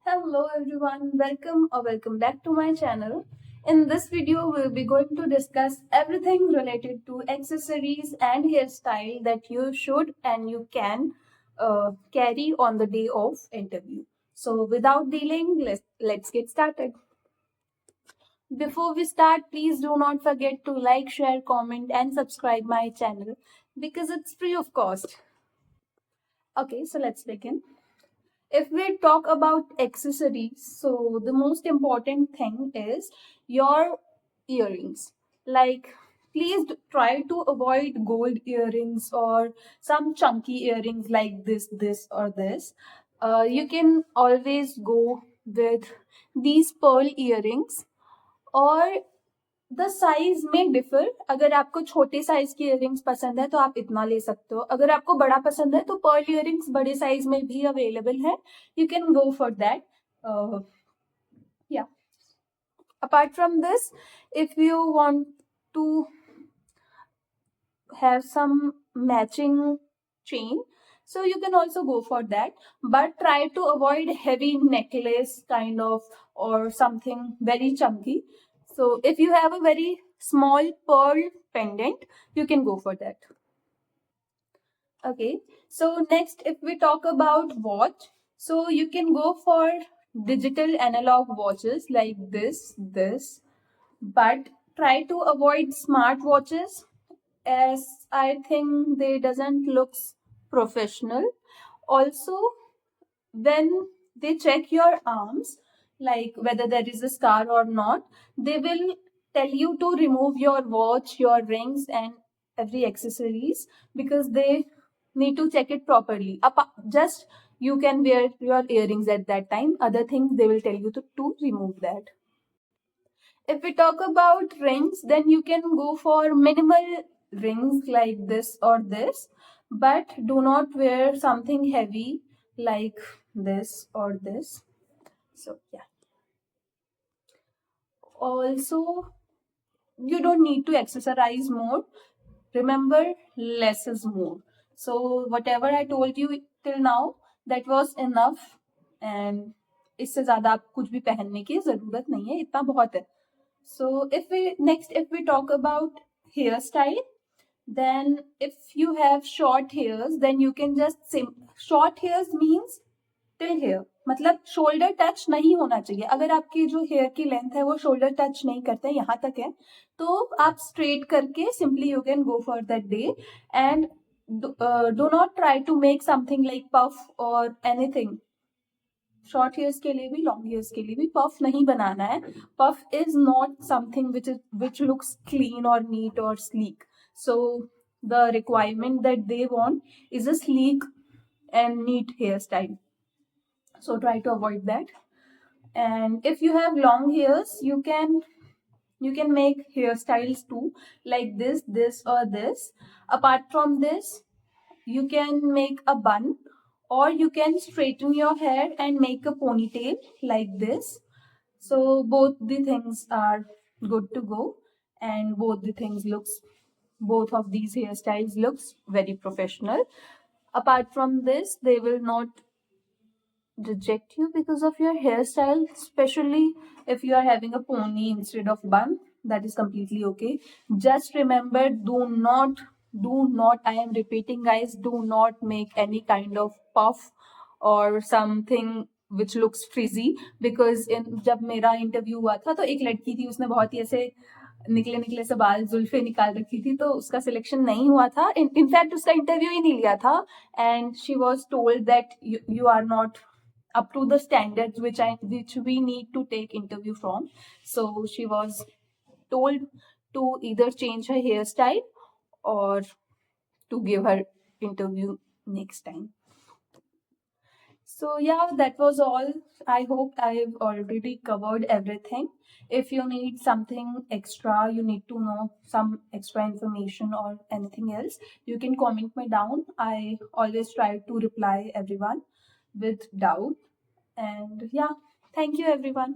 Hello everyone, welcome back to my channel. In this video, we'll be going to discuss everything related to accessories and hairstyle that you should and you can carry on the day of interview. So without delaying, let's get started. Before we start, please do not forget to like, share, comment and subscribe my channel because it's free of cost. Okay, so let's begin. If we talk about accessories, so the most important thing is your earrings. Like, please try to avoid gold earrings or some chunky earrings like this, or this. You can always go with these pearl earrings, or the size में differ. अगर आपको छोटे size की earrings पसंद है तो आप इतना ले सकते हो. अगर आपको बड़ा पसंद है तो पर्ल इयरिंग्स बड़े साइज में भी अवेलेबल है. You can go for that. या apart from this, if you want to have some matching chain, so you can also go for that, but try to avoid heavy necklace kind of or something very chunky. So if you have a very small pearl pendant, you can go for that. Okay, so next, if we talk about watch, so you can go for digital analog watches like this, but try to avoid smart watches, as I think they doesn't looks professional. Also, when they check your arms, like whether there is a scar or not, they will tell you to remove your watch, your rings and every accessories, because they need to check it properly. Just you can wear your earrings at that time. Other things they will tell you to remove that. If we talk about rings, then you can go for minimal rings like this or this, but do not wear something heavy like this or this. So yeah. Also, you don't need to accessorize more. Remember, less is more. So whatever I told you till now, that was enough. And इससे ज़्यादा आप कुछ भी पहनने की ज़रूरत नहीं है, इतना बहुत है. So if we talk about hairstyle, then if you have short hairs, then you can just short hairs means till here, मतलब शोल्डर टच नहीं होना चाहिए. अगर आपकी जो हेयर की लेंथ है वो शोल्डर टच नहीं करते, यहाँ तक है, तो आप स्ट्रेट करके simply you can go for that day. And do not try to make something like puff और एनीथिंग. शॉर्ट हेयर्स के लिए भी लॉन्ग हेयर्स के लिए भी पफ नहीं बनाना है. Puff is not something which looks clean और नीट और sleek. So the requirement that they want is a sleek and neat hairstyle. So try to avoid that. And if you have long hairs, you can make hairstyles too, like this or this. Apart from this, you can make a bun, or you can straighten your hair and make a ponytail like this. So both the things are good to go, and both of these hairstyles looks very professional. Apart from this, they will not reject you because of your hairstyle, especially if you are having a pony instead of bun. That is completely okay. Just remember, do not, I am repeating guys, do not make any kind of puff or something which looks frizzy. Because जब मेरा interview हुआ था तो एक लड़की थी, उसने बहुत ही ऐसे निकले निकले से बाल जुल्फे निकाल रखी थी, तो उसका सिलेक्शन नहीं हुआ था. इनफैक्ट उसका इंटरव्यू ही नहीं लिया था. And she was told that you are not up to the standards which we need to take interview from. So she was told to either change her hairstyle or to give her interview next time. So yeah, that was all. I hope I've already covered everything. If you need something extra, you need to know some extra information or anything else, you can comment me down. I always try to reply everyone with doubt. And yeah, thank you everyone.